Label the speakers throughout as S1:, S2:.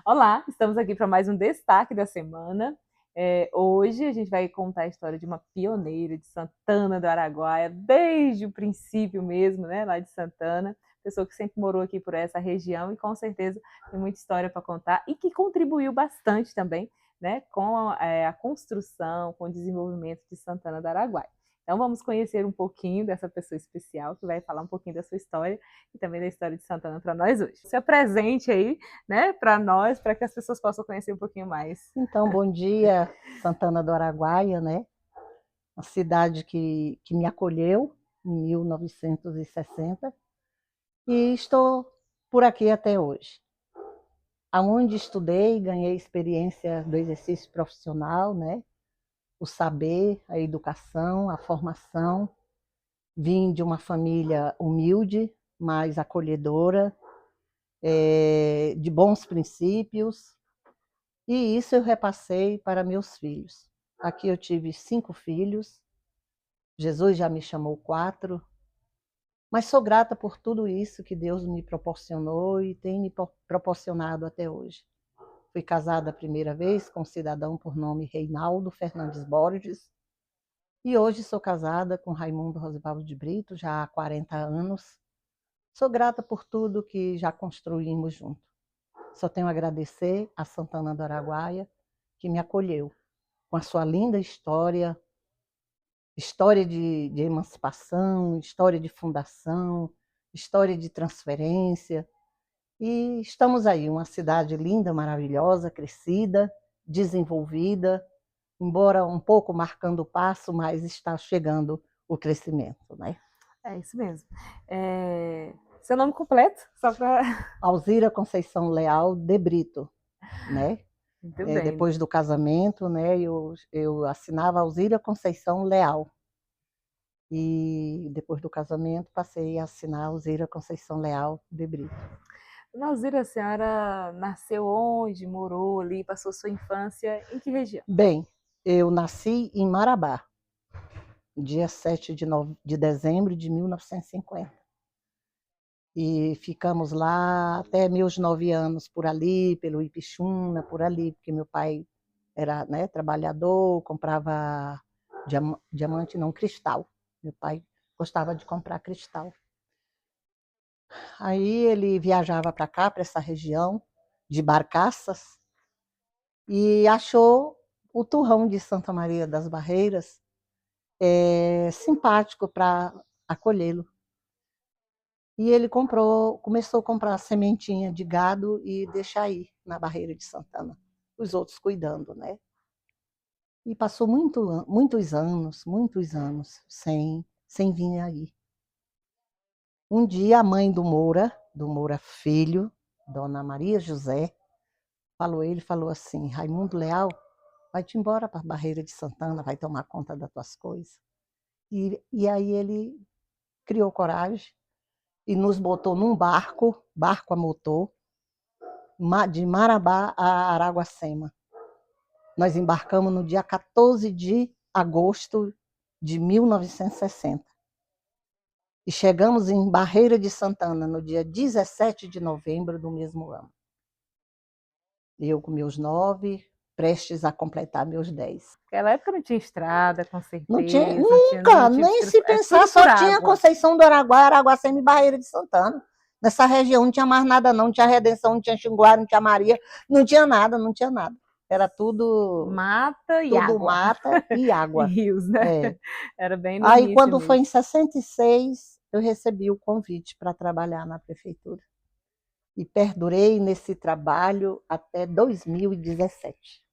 S1: Olá, estamos aqui para mais um destaque da semana. Hoje a gente vai contar a história de uma pioneira de Santana do Araguaia, desde o princípio mesmo, né, lá de Santana, pessoa que sempre morou aqui por essa região e com certeza tem muita história para contar e que contribuiu bastante também, né, com a construção, com o desenvolvimento de Santana do Araguaia. Então vamos conhecer um pouquinho dessa pessoa especial que vai falar um pouquinho da sua história e também da história de Santana para nós hoje. Se apresente aí, né, para nós, para que as pessoas possam conhecer um pouquinho mais.
S2: Então, bom dia, Santana do Araguaia, né? Uma cidade que me acolheu em 1960 e estou por aqui até hoje. Aonde estudei, ganhei experiência do exercício profissional, né? O saber, a educação, a formação. Vim de uma família humilde, mas acolhedora, de bons princípios, e isso eu repassei para meus filhos. Aqui eu tive 5 filhos, Jesus já me chamou 4, mas sou grata por tudo isso que Deus me proporcionou e tem me proporcionado até hoje. Fui casada a primeira vez com um cidadão por nome Reinaldo Fernandes Borges, e hoje sou casada com Raimundo Rosivaldo de Brito, já há 40 anos. Sou grata por tudo que já construímos juntos. Só tenho a agradecer a Santana do Araguaia, que me acolheu, com a sua linda história, história de emancipação, história de fundação, história de transferência. E estamos aí, uma cidade linda, maravilhosa, crescida, desenvolvida, embora um pouco marcando o passo, mas está chegando o crescimento, né?
S1: É isso mesmo. Seu nome completo, só para...
S2: Alzira Conceição Leal de Brito, né?
S1: Muito bem.
S2: Depois do casamento, né, eu assinava Alzira Conceição Leal. E depois do casamento passei a assinar Alzira Conceição Leal de Brito.
S1: Nalzira, a senhora nasceu onde? Morou ali? Passou sua infância em que região?
S2: Bem, eu nasci em Marabá, dia 7 de dezembro de 1950. E ficamos lá até meus 9 anos, por ali, pelo Ipixuna, por ali, porque meu pai era, né, trabalhador, comprava diamante, não, cristal. Meu pai gostava de comprar cristal. Aí ele viajava para cá, para essa região de barcaças, e achou o turrão de Santa Maria das Barreiras simpático para acolhê-lo. E ele começou a comprar sementinha de gado e deixar aí na Barreira de Santana, os outros cuidando, né? E passou muitos anos sem vir aí. Um dia a mãe do Moura Filho, Dona Maria José, ele falou assim: Raimundo Leal, vai-te embora para a Barreira de Santana, vai tomar conta das tuas coisas. E aí ele criou coragem e nos botou num barco a motor, de Marabá a Araguacema. Nós embarcamos no dia 14 de agosto de 1960. E chegamos em Barreira de Santana no dia 17 de novembro do mesmo ano. Eu com meus 9, prestes a completar meus 10.
S1: Naquela época não tinha estrada, com
S2: Não tinha,
S1: certeza, não
S2: nunca,
S1: tinha
S2: nem se
S1: é
S2: pensar,
S1: tudo por
S2: só tinha
S1: água.
S2: Conceição do Araguaia, Araguacema e Barreira de Santana. Nessa região não tinha mais nada não, não tinha Redenção, não tinha Xinguara, não tinha Maria, não tinha nada, não tinha nada. Era
S1: Mata e
S2: tudo
S1: água.
S2: mata e
S1: E
S2: água.
S1: rios, né?
S2: É.
S1: Era bem no
S2: Aí
S1: início
S2: quando foi
S1: mesmo.
S2: em 66, eu recebi o convite para trabalhar na prefeitura. E perdurei nesse trabalho até 2017.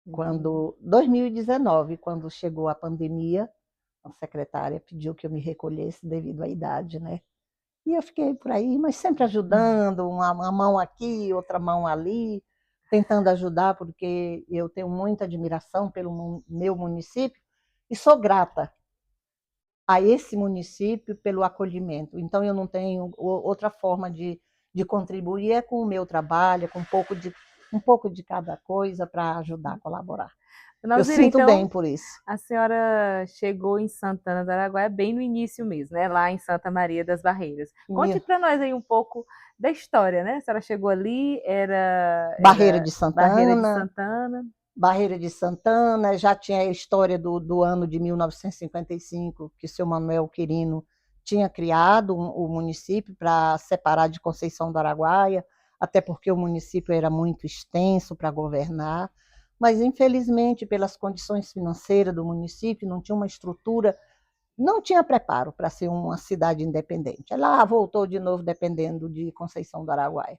S2: 2019, quando chegou a pandemia, a secretária pediu que eu me recolhesse devido à idade, né? E eu fiquei por aí, mas sempre ajudando, uma mão aqui, outra mão ali, tentando ajudar, porque eu tenho muita admiração pelo meu município e sou grata a esse município pelo acolhimento. Então, eu não tenho outra forma de contribuir, é com o meu trabalho, com um pouco de cada coisa para ajudar, colaborar. Eu
S1: Nalzira,
S2: sinto bem
S1: então,
S2: por isso.
S1: a senhora chegou em Santana do Araguaia bem no início mesmo, né? Lá em Santa Maria das Barreiras. Conte para nós aí um pouco da história, né? A senhora chegou ali,
S2: Barreira
S1: era
S2: de
S1: Barreira de
S2: Santana,
S1: Santana.
S2: Barreira de Santana, já tinha a história do ano de 1955, que o seu Manuel Quirino tinha criado o município para separar de Conceição do Araguaia, até porque o município era muito extenso para governar, mas infelizmente pelas condições financeiras do município não tinha uma estrutura, não tinha preparo para ser uma cidade independente. Ela voltou de novo dependendo de Conceição do Araguaia.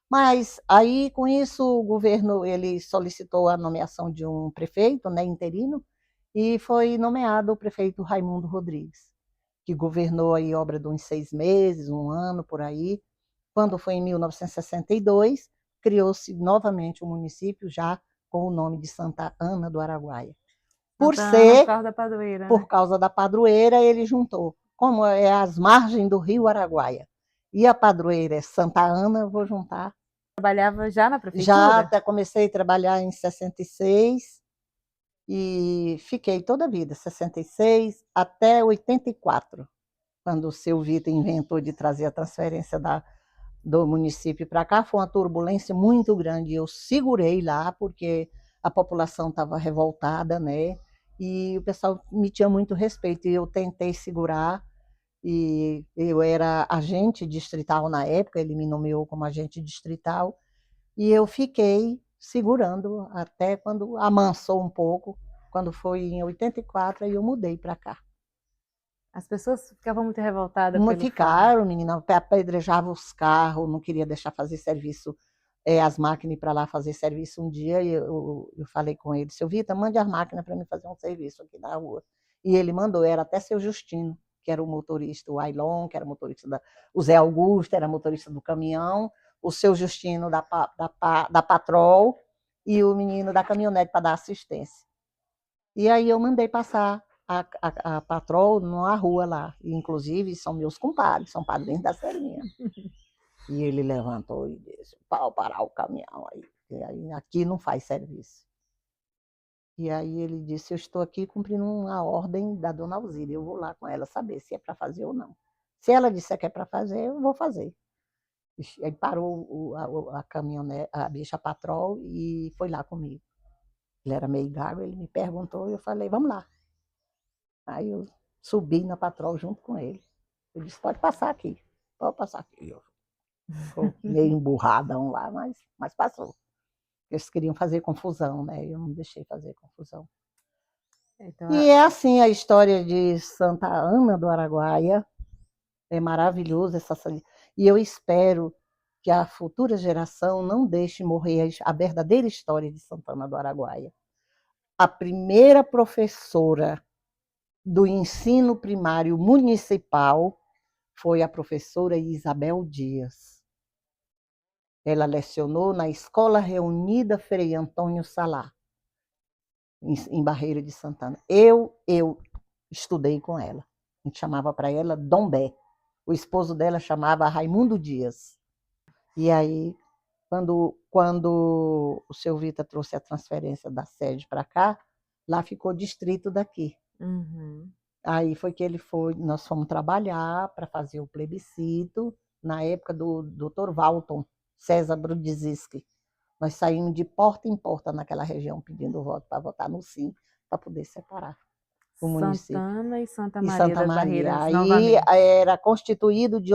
S2: Mas aí, com isso, o governo ele solicitou a nomeação de um prefeito, né, interino, e foi nomeado o prefeito Raimundo Rodrigues, que governou aí obra de uns 6 meses, um ano por aí. Quando foi em 1962, criou-se novamente o município, já com o nome de Santa Ana do Araguaia.
S1: Santa Ana por causa da padroeira,
S2: Por
S1: né?
S2: causa da padroeira, ele juntou. Como é às margens do rio Araguaia e a padroeira é Santa Ana, eu vou juntar.
S1: Trabalhava já na
S2: Já
S1: prefeitura?
S2: até comecei a trabalhar em 66 e fiquei toda a vida, 66 até 84, quando o seu Vitor inventou de trazer a transferência do município para cá. Foi uma turbulência muito grande. Eu segurei lá, porque a população estava revoltada, né? E o pessoal me tinha muito respeito. E eu tentei segurar, e eu era agente distrital na época, ele me nomeou como agente distrital, e eu fiquei segurando até quando amansou um pouco, quando foi em 84, aí eu mudei para cá.
S1: As pessoas ficavam muito revoltadas pelo fato.
S2: Ficaram, menina, apedrejava os carros, não queria deixar fazer serviço, as máquinas para lá fazer serviço. Um dia eu falei com ele, seu Vitor, mande as máquinas para mim fazer um serviço aqui na rua. E ele mandou, era até seu Justino, que era o motorista, o Ailon, que era motorista o Zé Augusto, era motorista do caminhão, o seu Justino da Patrol e o menino da caminhonete para dar assistência. E aí eu mandei passar a patrol numa rua lá. E, inclusive, são meus compadres, são padrinhos da Serrinha. E ele levantou e disse, pau parar o caminhão aí. E aí aqui não faz serviço. E aí ele disse, eu estou aqui cumprindo uma ordem da dona Alzira, eu vou lá com ela saber se é para fazer ou não. Se ela disser que é para fazer, eu vou fazer. Aí parou a caminhonete, a bicha patrol, e foi lá comigo. Ele era meio gago, ele me perguntou e eu falei, vamos lá. Aí eu subi na patrol junto com ele. Ele disse, pode passar aqui, pode passar aqui. Eu ficou meio emburradão lá, mas passou. Eles queriam fazer confusão, né? Eu não deixei fazer confusão.
S1: Então,
S2: E é assim a história de Santa Ana do Araguaia. É maravilhoso essa. E eu espero que a futura geração não deixe morrer a verdadeira história de Santana do Araguaia. A primeira professora do ensino primário municipal foi a professora Isabel Dias. Ela lecionou na Escola Reunida Frei Antônio Salá, em Barreira de Santana. Eu estudei com ela. A gente chamava para ela Dom Bé. O esposo dela chamava Raimundo Dias. E aí, quando o seu Vita trouxe a transferência da sede para cá, lá ficou distrito daqui.
S1: uhum.
S2: Aí foi que nós fomos trabalhar para fazer o plebiscito, na época do Dr. Walton César Brudziski. Nós saímos de porta em porta naquela região pedindo voto para votar no sim, para poder separar o município.
S1: Santana e Santa
S2: E
S1: Maria
S2: Santa
S1: das
S2: Maria.
S1: Barreiras
S2: Aí
S1: novamente.
S2: era constituído de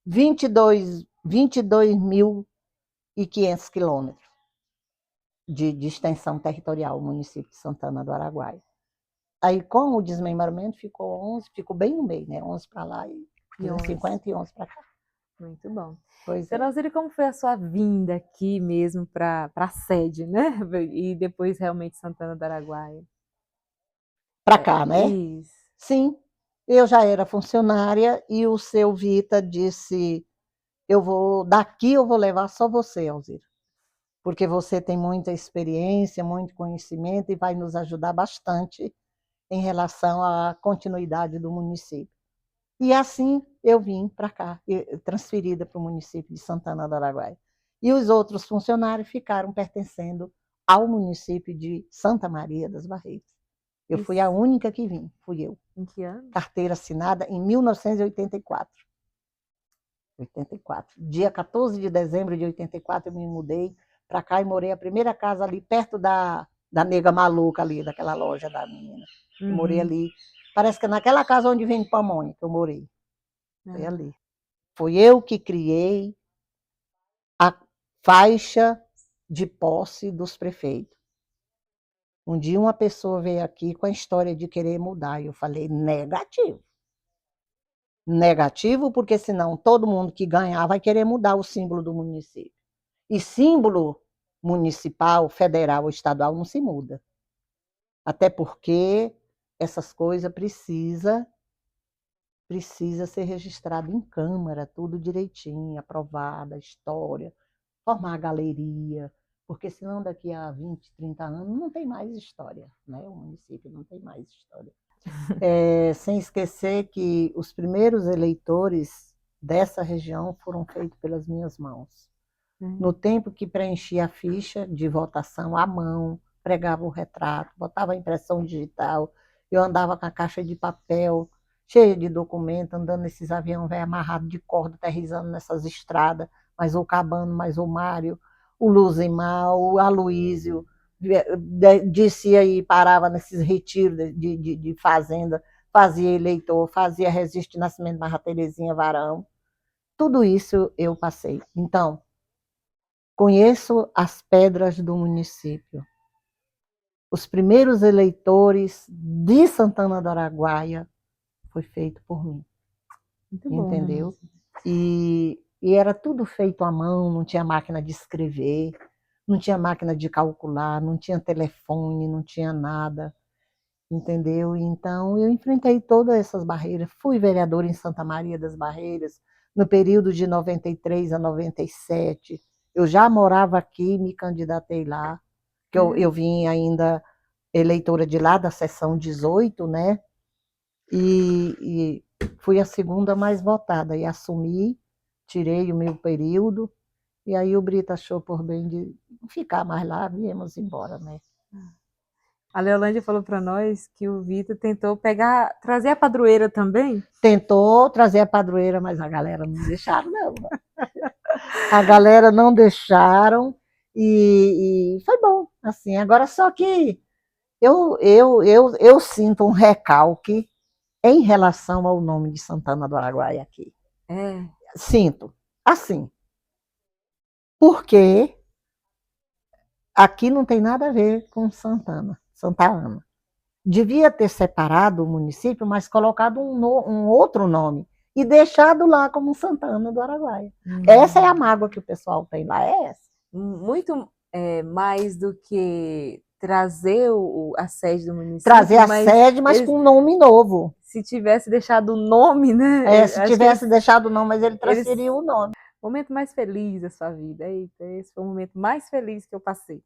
S2: 22.500 quilômetros de extensão territorial, o município de Santana do Araguaia. Aí, com o desmembramento, ficou 11, ficou bem no meio, né? 11 para lá e 250 e 11 para cá.
S1: Muito bom.
S2: Pois é.
S1: Dona Alzira, como foi a sua vinda aqui mesmo para a sede, né? E depois realmente Santana do Araguaia?
S2: Para cá, né?
S1: Isso.
S2: Sim, eu já era funcionária e o seu Vita disse, daqui eu vou levar só você, Alzira, porque você tem muita experiência, muito conhecimento e vai nos ajudar bastante em relação à continuidade do município. E assim eu vim para cá, transferida para o município de Santana do Araguaia. E os outros funcionários ficaram pertencendo ao município de Santa Maria das Barreiras. Eu fui a única que vim, fui eu.
S1: Em que ano?
S2: Carteira assinada em 1984. 84. Dia 14 de dezembro de 84 eu me mudei para cá e morei a primeira casa ali perto da nega maluca ali, daquela loja da menina. Eu morei ali. Parece que é naquela casa onde vem pamonha que eu morei. Foi ali. Foi eu que criei a faixa de posse dos prefeitos. Um dia uma pessoa veio aqui com a história de querer mudar, e eu falei, negativo. Negativo, porque senão todo mundo que ganhar vai querer mudar o símbolo do município. E símbolo municipal, federal ou estadual não se muda. Até porque essas coisas precisa ser registrado em Câmara, tudo direitinho, aprovada, história, formar a galeria, porque senão daqui a 20, 30 anos não tem mais história, né? O município não tem mais história. Sem esquecer que os primeiros eleitores dessa região foram feitos pelas minhas mãos. No tempo que preenchia a ficha de votação à mão, pregava o retrato, botava a impressão digital, eu andava com a caixa de papel cheia de documento, andando nesses aviões velho amarrado de corda, aterrissando nessas estradas, mas o Cabano, mais o Mário, o Luzimar, o Aloísio, descia e parava nesses retiros de fazenda, fazia eleitor, fazia Registro de Nascimento Barra Terezinha Varão. Tudo isso eu passei. Então, conheço as pedras do município. Os primeiros eleitores de Santana do Araguaia foi feito por mim. Muito bom, entendeu? E era tudo feito à mão, não tinha máquina de escrever, não tinha máquina de calcular, não tinha telefone, não tinha nada, entendeu? Então, eu enfrentei todas essas barreiras. Fui vereadora em Santa Maria das Barreiras, no período de 93 a 97. Eu já morava aqui, me candidatei lá, que eu vim ainda eleitora de lá, da seção 18, né? E fui a segunda mais votada, e assumi, tirei o meu período, e aí o Brito achou por bem de ficar mais lá, viemos embora, né?
S1: A Leolândia falou para nós que o Vitor tentou trazer a padroeira também.
S2: Tentou trazer a padroeira, mas a galera não deixaram, não. A galera não deixaram, e foi bom, assim. Agora, só que eu sinto um recalque em relação ao nome de Santana do Araguaia aqui. Sinto, assim, porque aqui não tem nada a ver com Santa Ana. Devia ter separado o município, mas colocado um outro nome e deixado lá como Santana do Araguaia. Essa é a mágoa que o pessoal tem lá, é essa.
S1: Muito mais do que trazer a sede do município.
S2: Trazer a sede, mas com um nome novo.
S1: Se tivesse deixado o nome, né?
S2: Se tivesse deixado o nome, mas ele transferiu o nome.
S1: O momento mais feliz da sua vida. Eita, esse foi o momento mais feliz que eu passei.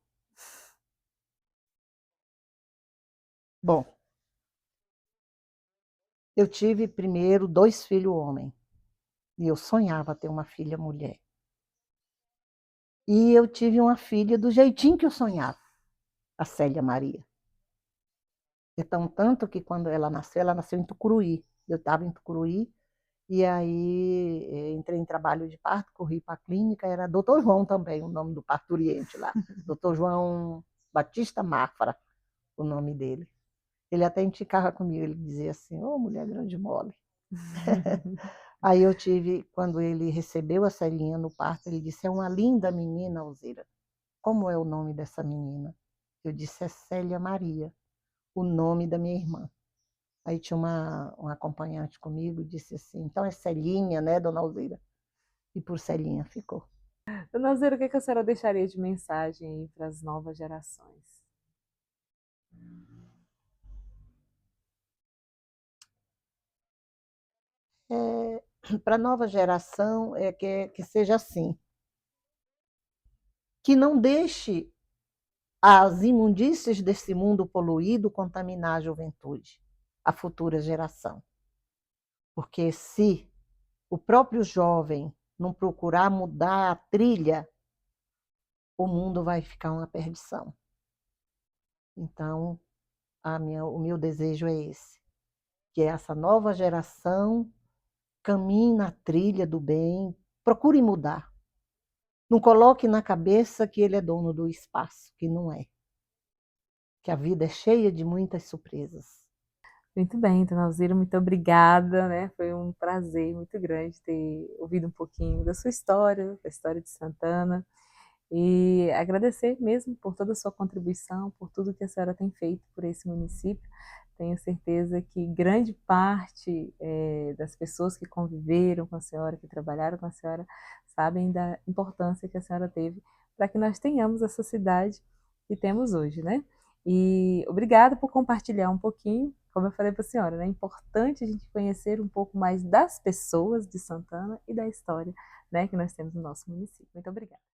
S2: Bom, eu tive primeiro 2 filhos homens. E eu sonhava ter uma filha mulher. E eu tive uma filha do jeitinho que eu sonhava, a Célia Maria. Então, tanto que quando ela nasceu em Tucuruí. Eu estava em Tucuruí, e aí entrei em trabalho de parto, corri para a clínica, era Dr. João também, o nome do parturiente lá. Dr. João Batista Mafra, o nome dele. Ele até indicava comigo, ele dizia assim, ô, mulher grande mole. Aí eu tive, quando ele recebeu a Celinha no parto, ele disse, é uma linda menina, Alzira. Como é o nome dessa menina? Eu disse, é Célia Maria, o nome da minha irmã. Aí tinha uma acompanhante comigo, disse assim, então é Celinha, né, dona Alzira? E por Celinha ficou.
S1: Dona Alzira, o que a senhora deixaria de mensagem para as novas gerações?
S2: Para a nova geração, que seja assim. Que não deixe as imundícias desse mundo poluído contaminar a juventude, a futura geração. Porque se o próprio jovem não procurar mudar a trilha, o mundo vai ficar uma perdição. Então, o meu desejo é esse, que essa nova geração caminhe na trilha do bem, procure mudar. Não coloque na cabeça que ele é dono do espaço, que não é. Que a vida é cheia de muitas surpresas.
S1: Muito bem, dona Alzira, muito obrigada, né? Foi um prazer muito grande ter ouvido um pouquinho da sua história, da história de Santana, e agradecer mesmo por toda a sua contribuição, por tudo que a senhora tem feito por esse município. Tenho certeza que grande parte das pessoas que conviveram com a senhora, que trabalharam com a senhora, sabem da importância que a senhora teve para que nós tenhamos essa cidade que temos hoje, né? E obrigada por compartilhar um pouquinho, como eu falei para a senhora, né? É importante a gente conhecer um pouco mais das pessoas de Santana e da história, né, que nós temos no nosso município. Muito obrigada.